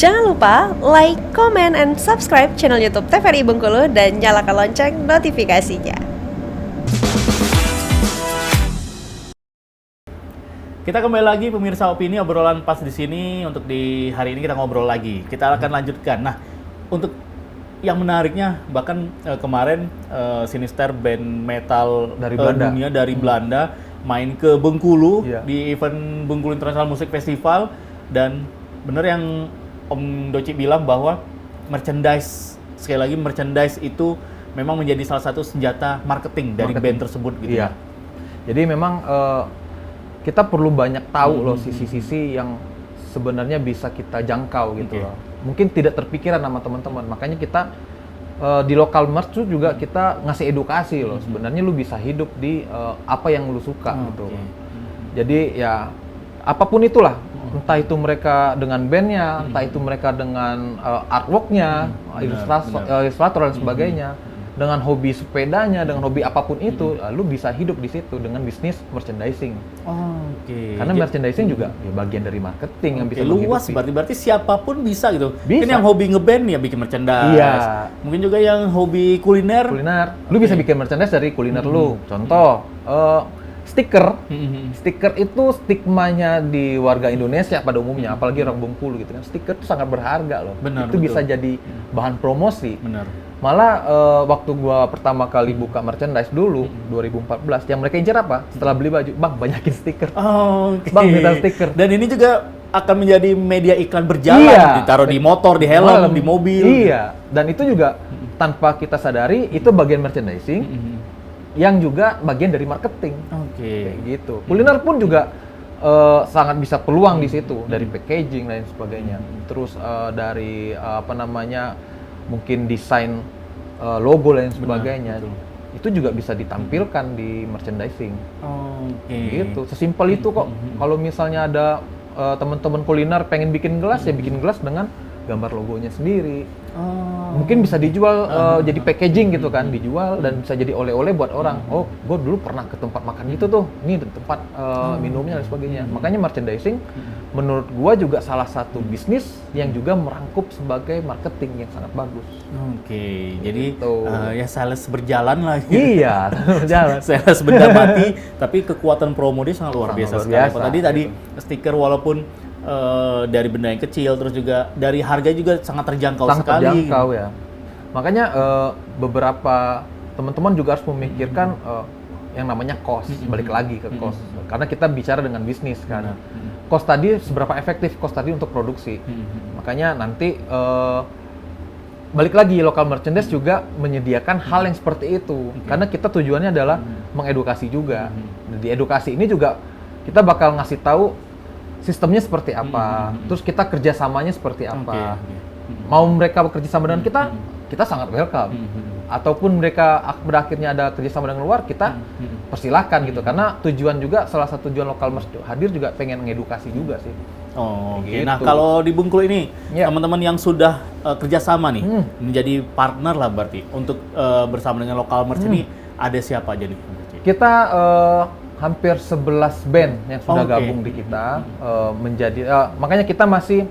Jangan lupa like, comment, and subscribe channel YouTube TVRI Bengkulu dan nyalakan lonceng notifikasinya. Kita kembali lagi pemirsa Opini, obrolan pas di sini. Untuk di hari ini kita ngobrol lagi. Kita akan lanjutkan. Nah, untuk yang menariknya bahkan kemarin Sinister band metal dari Belanda. dunia dari Belanda main ke Bengkulu di event Bengkulu International Music Festival, dan bener yang Om Doci bilang bahwa merchandise, sekali lagi merchandise itu memang menjadi salah satu senjata marketing dari band tersebut gitu. Iya. Jadi memang kita perlu banyak tahu loh sisi-sisi yang sebenarnya bisa kita jangkau gitu loh. Mungkin tidak terpikiran sama teman-teman. Makanya kita di lokal merch tuh juga kita ngasih edukasi loh. Sebenarnya lu bisa hidup di apa yang lu suka gitu. Jadi ya apapun itulah. Entah itu mereka dengan bandnya, entah itu mereka dengan artworknya, ilustrator dan sebagainya. Dengan hobi sepedanya, dengan hobi apapun itu, lu bisa hidup di situ dengan bisnis merchandising. Karena merchandising juga ya bagian dari marketing yang bisa luas, berarti siapapun bisa gitu. Bisa. Mungkin yang hobi ngeband ya bikin merchandise. Iya. Mungkin juga yang hobi kuliner. Lu bisa bikin merchandise dari kuliner lu. Contoh, stiker. Stiker itu stigmanya di warga Indonesia pada umumnya, apalagi orang Bengkulu gitu kan. Stiker itu sangat berharga loh. Benar, itu betul. bisa jadi bahan promosi. Benar. Malah waktu gua pertama kali buka merchandise dulu 2014, yang mereka incar apa? Setelah beli baju, "Bang, banyakin stiker." Bang, minta stiker. Dan ini juga akan menjadi media iklan berjalan, ditaruh di motor, di helm, di mobil. Iya. Dan itu juga tanpa kita sadari itu bagian merchandising yang juga bagian dari marketing. Kayak gitu. Kuliner pun juga sangat bisa peluang di situ, dari packaging dan sebagainya. Terus dari mungkin desain logo dan sebagainya. Itu juga bisa ditampilkan di merchandising. Gitu. Sesimpel itu kok. Kalau misalnya ada teman-teman kuliner pengen bikin gelas, ya bikin gelas dengan gambar logonya sendiri. Mungkin bisa dijual jadi packaging gitu kan, dijual dan bisa jadi oleh-oleh buat orang. Oh, gue dulu pernah ke tempat makan gitu tuh, ini tempat minumnya dan sebagainya. Makanya merchandising menurut gue juga salah satu bisnis yang juga merangkup sebagai marketing yang sangat bagus. Jadi ya sales berjalan lah. Iya, berjalan. Sales benda mati, tapi kekuatan promo dia sangat luar biasa sekali. Tadi stiker walaupun dari benda yang kecil, terus juga dari harga juga sangat terjangkau sekali. Terjangkau ya. Makanya beberapa teman-teman juga harus memikirkan yang namanya cost, balik lagi ke cost. Karena kita bicara dengan bisnis kan. Cost tadi seberapa efektif cost tadi untuk produksi. Makanya nanti balik lagi lokal merchandise juga menyediakan hal yang seperti itu. Karena kita tujuannya adalah mengedukasi juga. Di edukasi ini juga kita bakal ngasih tahu sistemnya seperti apa, terus kita kerjasamanya seperti apa. Mau mereka bekerja sama dengan kita sangat welcome. Ataupun mereka berakhirnya ada kerjasama dengan luar, kita persilahkan gitu. Karena tujuan juga, salah satu tujuan lokal merch hadir juga pengen mengedukasi juga sih. Gitu. Nah, kalau di Bengkulu ini, teman-teman yang sudah kerjasama nih, menjadi partner lah berarti, untuk bersama dengan lokal merch ini, ada siapa aja nih? Kita hampir 11 band yang sudah gabung di kita, makanya kita masih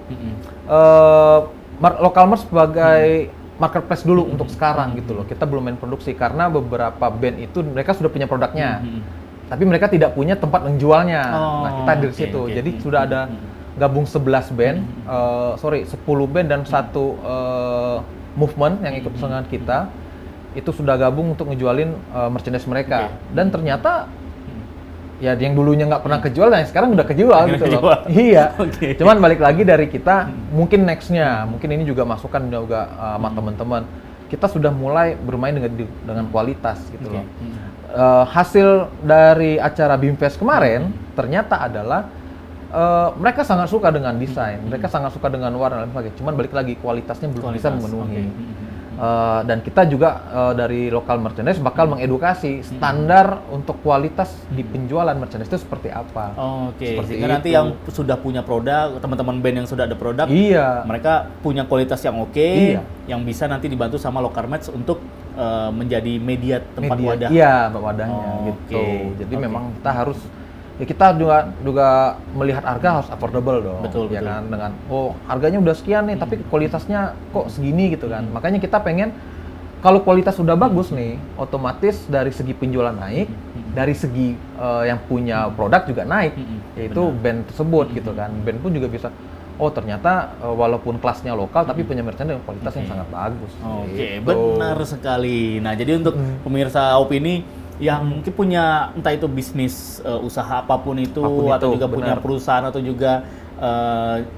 lokal merch sebagai marketplace dulu untuk sekarang gitu loh. Kita belum main produksi karena beberapa band itu mereka sudah punya produknya, tapi mereka tidak punya tempat menjualnya. Nah, kita di situ. Jadi sudah ada gabung 11 band, 10 band dan satu movement yang ikut dengan kita. Itu sudah gabung untuk ngejualin merchandise mereka. Dan ternyata ya yang dulunya nggak pernah kejual, yang sekarang udah kejual gitu loh. Iya. Cuman balik lagi dari kita, mungkin nextnya, mungkin ini juga masukan juga sama teman-teman. Kita sudah mulai bermain dengan kualitas gitu loh. Hasil dari acara BIMFest kemarin ternyata adalah mereka sangat suka dengan desain, mereka sangat suka dengan warna dan sebagainya. Cuman balik lagi kualitasnya belum bisa memenuhi. Dan kita juga dari lokal merchandise bakal mengedukasi standar untuk kualitas di penjualan merchandise itu seperti apa. Sehingga nanti yang sudah punya produk, teman-teman band yang sudah ada produk, mereka punya kualitas yang yang bisa nanti dibantu sama lokal merch untuk menjadi media tempat wadah. Iya, wadahnya gitu. Jadi memang kita harus ya kita juga melihat harga harus affordable dong. Betul, ya betul. kan, dengan harganya udah sekian nih, tapi kualitasnya kok segini gitu kan. Makanya kita pengen kalau kualitas sudah bagus nih, otomatis dari segi penjualan naik, dari segi yang punya produk juga naik, yaitu band tersebut gitu kan. Band pun juga bisa, ternyata walaupun kelasnya lokal tapi punya merchandise dengan kualitas yang sangat bagus. Oke, Gitu. benar sekali. Nah, jadi untuk pemirsa Opini yang mungkin punya entah itu bisnis usaha apapun itu atau juga punya perusahaan atau juga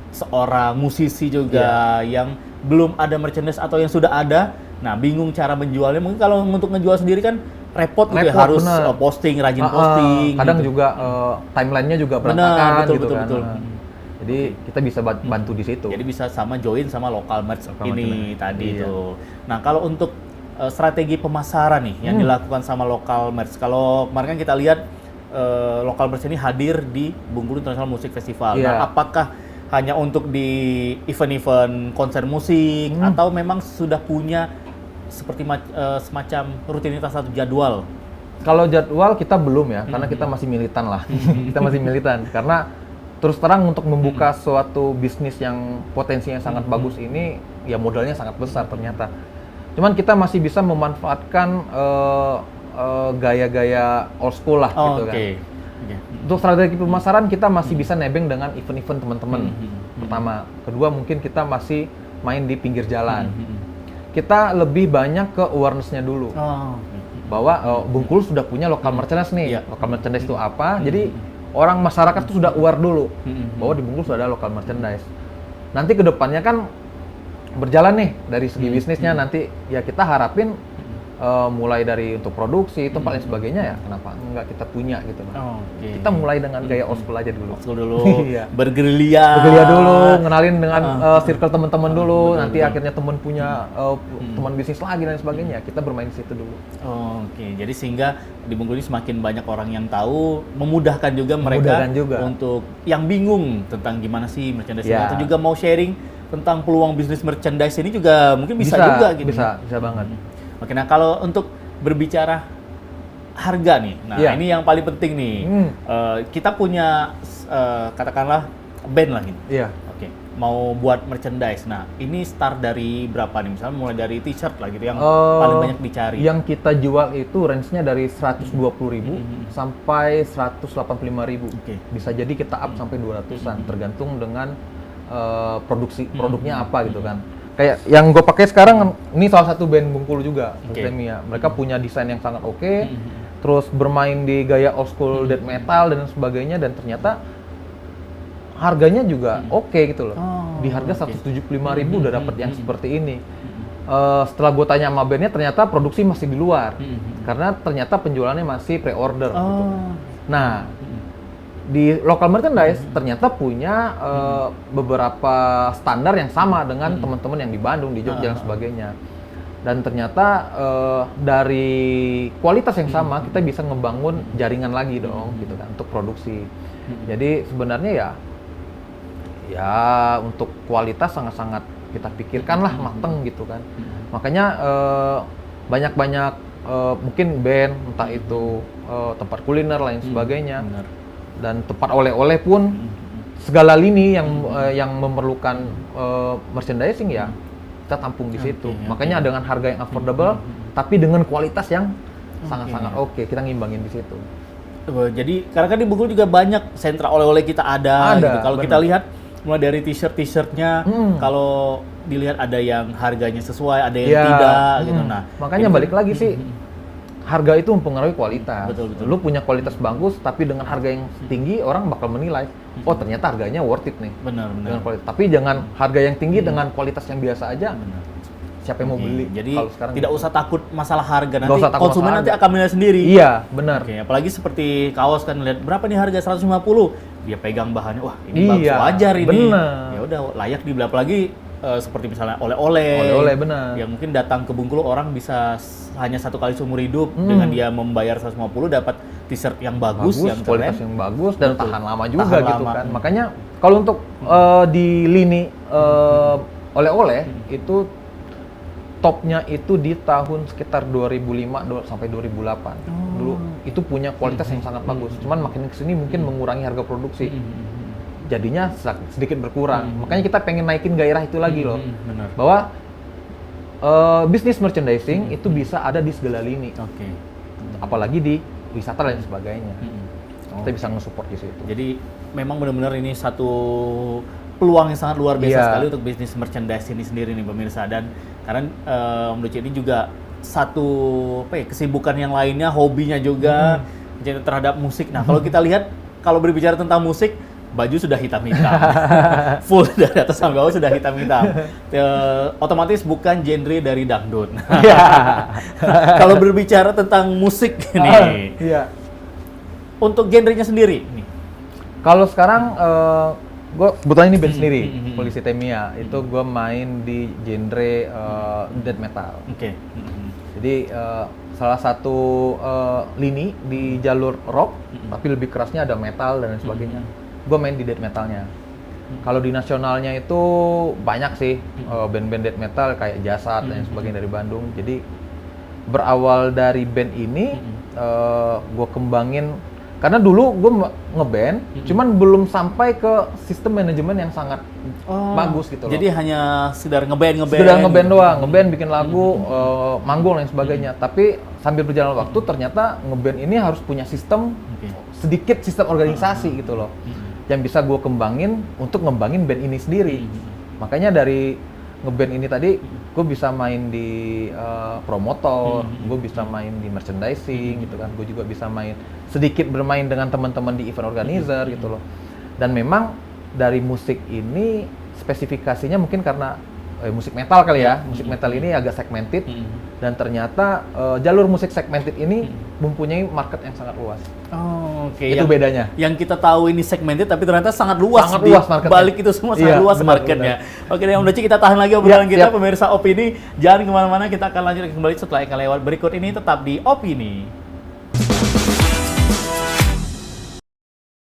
seorang musisi juga yang belum ada merchandise atau yang sudah ada, nah bingung cara menjualnya. Mungkin kalau untuk ngejual sendiri kan repot gitu ya, harus posting, rajin posting. Kadang gitu. juga timelinenya juga berantakan betul, gitu betul, kan. betul. Jadi kita bisa bantu di situ. Jadi bisa sama join sama lokal merch ini tadi Iya. itu. Nah, kalau untuk strategi pemasaran nih yang dilakukan sama lokal merch. Kalau kemarin kan kita lihat lokal merch ini hadir di Bengkulu International Music Festival. Iya. Nah, apakah hanya untuk di event-event konser musik atau memang sudah punya seperti semacam rutinitas atau jadwal? Kalau jadwal kita belum ya, karena kita masih militan lah. Kita masih militan karena terus terang untuk membuka suatu bisnis yang potensinya sangat bagus ini, ya modalnya sangat besar ternyata. Cuman kita masih bisa memanfaatkan gaya-gaya old school lah gitu kan. Untuk strategi pemasaran kita masih bisa nebeng dengan event-event teman-teman. Pertama, kedua mungkin kita masih main di pinggir jalan. Kita lebih banyak ke awareness-nya dulu. Bahwa Bengkulu sudah punya lokal merchandise nih. Lokal merchandise itu apa? Jadi orang masyarakat tuh sudah aware dulu bahwa di Bengkulu sudah ada lokal merchandise. Nanti kedepannya kan berjalan nih dari segi bisnisnya, nanti ya kita harapin mulai dari untuk produksi itu paling sebagainya, ya kenapa enggak kita punya gitu. Kita mulai dengan gaya old school aja dulu. Iya. Bergerilya dulu, ngenalin dengan circle teman-teman dulu, nanti akhirnya teman punya teman bisnis lagi dan sebagainya. Kita bermain di situ dulu. Jadi sehingga di Bengkulu ini semakin banyak orang yang tahu, memudahkan juga mereka untuk yang bingung tentang gimana sih merchandise atau juga mau sharing tentang peluang bisnis merchandise ini juga mungkin bisa juga gitu. Bisa banget. Oke, nah kalau untuk berbicara harga nih, nah ini yang paling penting nih. Kita punya katakanlah band lah gitu. Oke, mau buat merchandise. Nah, ini start dari berapa nih? Misalnya mulai dari t-shirt lah gitu yang paling banyak dicari. Yang kita jual itu range-nya dari 120.000 sampai 185.000. Bisa jadi kita up sampai 200-an tergantung dengan produknya apa gitu kan. Kayak yang gue pakai sekarang ini salah satu band Bengkulu juga, Bohemia. Mereka punya desain yang sangat oke, terus bermain di gaya old school death metal dan sebagainya, dan ternyata harganya juga oke gitu loh. Di harga 175.000 udah dapat yang seperti ini. Setelah gue tanya sama bandnya, ternyata produksi masih di luar, karena ternyata penjualannya masih pre-order. Gitu. Nah, di local merchandise ternyata punya beberapa standar yang sama dengan teman-teman yang di Bandung, di Jogja dan sebagainya. Dan ternyata dari kualitas yang sama kita bisa ngebangun jaringan lagi dong gitu kan untuk produksi. Jadi sebenarnya ya untuk kualitas sangat-sangat kita pikirkan lah mateng gitu kan. Makanya banyak-banyak mungkin band, entah itu tempat kuliner lain sebagainya. Dan tempat oleh-oleh pun segala lini yang memerlukan merchandising ya kita tampung di situ. Makanya dengan harga yang affordable tapi dengan kualitas yang sangat-sangat oke, kita ngimbangin di situ. Jadi karena kan di Bengkulu juga banyak sentra oleh-oleh kita ada gitu. Kalau kita lihat mulai dari t-shirtnya, kalau dilihat ada yang harganya sesuai, ada yang tidak gitu. Nah, makanya balik lagi sih, harga itu mempengaruhi kualitas. Betul. Lu punya kualitas bagus, tapi dengan harga yang tinggi orang bakal menilai, oh ternyata harganya worth it nih. Benar. Tapi jangan harga yang tinggi dengan kualitas yang biasa aja. Siapa yang mau beli? Jadi kalau sekarang tidak usah takut masalah harga, nanti usah takut konsumen masalah nanti harga. akan menilai sendiri. Iya, benar. Apalagi seperti kaos kan, lihat berapa nih harga 150, dia pegang bahannya, wah ini bagus wajar ini. Bener. Ya udah layak dibeli, apalagi seperti misalnya oleh-oleh. Oleh-oleh benar. Yang mungkin datang ke Bengkulu orang bisa hanya satu kali seumur hidup dengan dia membayar 150 dapat t-shirt yang bagus yang kualitas keren. yang bagus dan tahan lama juga Tahan gitu lama. kan. Makanya kalau untuk di lini oleh-oleh itu topnya itu di tahun sekitar 2005 sampai 2008. Dulu itu punya kualitas yang sangat bagus. Cuman makin kesini mungkin mengurangi harga produksi. Jadinya sedikit berkurang. Makanya kita pengen naikin gairah itu lagi loh. Benar. Bahwa bisnis merchandising itu bisa ada di segala lini. Oke. Apalagi di wisata dan sebagainya. Kita bisa nge-support di situ. Jadi memang benar-benar ini satu peluang yang sangat luar biasa sekali untuk bisnis merchandise ini sendiri nih pemirsa. Dan karena Om Doci ini juga satu kesibukan yang lainnya, hobinya juga terhadap musik. Nah, kalau kita lihat, kalau berbicara tentang musik, baju sudah hitam-hitam. Full dari atas sampai bawah sudah hitam-hitam. Otomatis bukan genre dari dangdut. Kalau berbicara tentang musik nih, untuk genrenya sendiri nih. Kalau sekarang gue kebetulan ini band sendiri, Polisitemia. Itu gue main di genre death metal. Oke. Jadi salah satu lini di jalur rock, tapi lebih kerasnya ada metal dan lain sebagainya. Gue main di death metalnya. Kalau di nasionalnya itu banyak sih band-band death metal kayak Jasad dan sebagainya dari Bandung. Jadi berawal dari band ini gue kembangin karena dulu gue ngeband, cuman belum sampai ke sistem manajemen yang sangat bagus gitu loh. Jadi hanya sekedar ngeband. Sekedar ngeband doang, ngeband bikin lagu, manggung dan sebagainya. Tapi sambil berjalan waktu ternyata ngeband ini harus punya sistem, sedikit sistem organisasi gitu loh. Yang bisa gue kembangin untuk ngembangin band ini sendiri. Makanya dari ngeband ini tadi, gue bisa main di promotor, gue bisa main di merchandising gitu kan, gue juga bisa sedikit bermain dengan teman-teman di event organizer gitu loh. Dan memang dari musik ini spesifikasinya mungkin karena musik metal kali ya, musik metal ini agak segmented dan ternyata jalur musik segmented ini mempunyai market yang sangat luas. Oh, oke. Itu bedanya. Yang kita tahu ini segmented tapi ternyata sangat luas. Sangat luas marketnya. Balik itu semua sangat luas marketnya. Oke, Om Doci, kita tahan lagi obrolan kita, pemirsa Opini. Jangan kemana-mana, kita akan lanjut kembali setelah yang lewat berikut ini, tetap di Opini.